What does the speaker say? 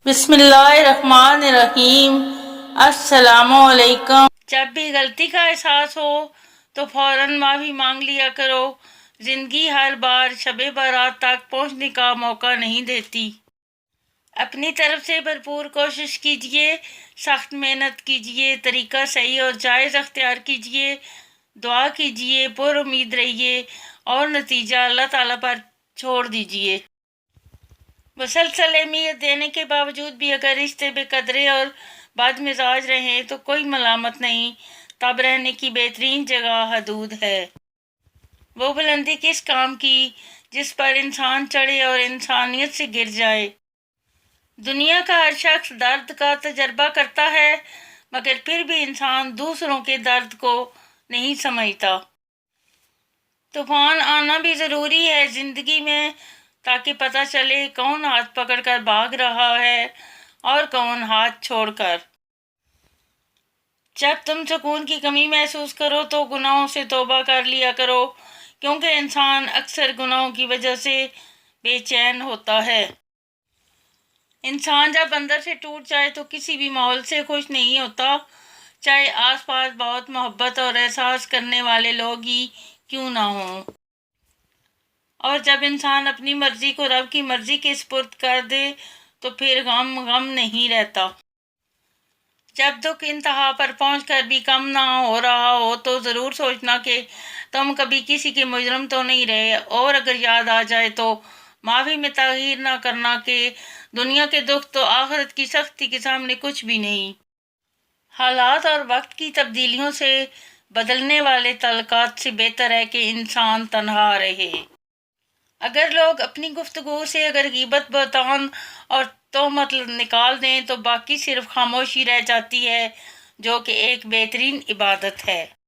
بسم اللہ الرحمن الرحیم۔ السلام علیکم۔ جب بھی غلطی کا احساس ہو تو فوراً معافی مانگ لیا کرو۔ زندگی ہر بار شب برات تک پہنچنے کا موقع نہیں دیتی۔ اپنی طرف سے بھرپور کوشش کیجیے، سخت محنت کیجیے، طریقہ صحیح اور جائز اختیار کیجیے، دعا کیجیے، پر امید رہیے اور نتیجہ اللہ تعالیٰ پر چھوڑ دیجیے۔ مسلسل اہمیت دینے کے باوجود بھی اگر رشتے بے قدرے اور بد مزاج رہیں تو کوئی ملامت نہیں، تب رہنے کی بہترین جگہ حدود ہے۔ وہ بلندی کس کام کی جس پر انسان چڑھے اور انسانیت سے گر جائے۔ دنیا کا ہر شخص درد کا تجربہ کرتا ہے، مگر پھر بھی انسان دوسروں کے درد کو نہیں سمجھتا۔ طوفان آنا بھی ضروری ہے زندگی میں، تاکہ پتہ چلے کون ہاتھ پکڑ کر بھاگ رہا ہے اور کون ہاتھ چھوڑ کر۔ جب تم سکون کی کمی محسوس کرو تو گناہوں سے توبہ کر لیا کرو، کیونکہ انسان اکثر گناہوں کی وجہ سے بے چین ہوتا ہے۔ انسان جب اندر سے ٹوٹ جائے تو کسی بھی ماحول سے خوش نہیں ہوتا، چاہے آس پاس بہت محبت اور احساس کرنے والے لوگ ہی کیوں نہ ہوں۔ اور جب انسان اپنی مرضی کو رب کی مرضی کے سپرد کر دے تو پھر غم نہیں رہتا۔ جب دکھ انتہا پر پہنچ کر بھی کم نہ ہو رہا ہو تو ضرور سوچنا کہ تم کبھی کسی کے مجرم تو نہیں رہے، اور اگر یاد آ جائے تو معافی میں تاخیر نہ کرنا کہ دنیا کے دکھ تو آخرت کی سختی کے سامنے کچھ بھی نہیں۔ حالات اور وقت کی تبدیلیوں سے بدلنے والے تعلقات سے بہتر ہے کہ انسان تنہا رہے۔ اگر لوگ اپنی گفتگو سے اگر غیبت، بہتان اور تہمت نکال دیں تو باقی صرف خاموشی رہ جاتی ہے، جو کہ ایک بہترین عبادت ہے۔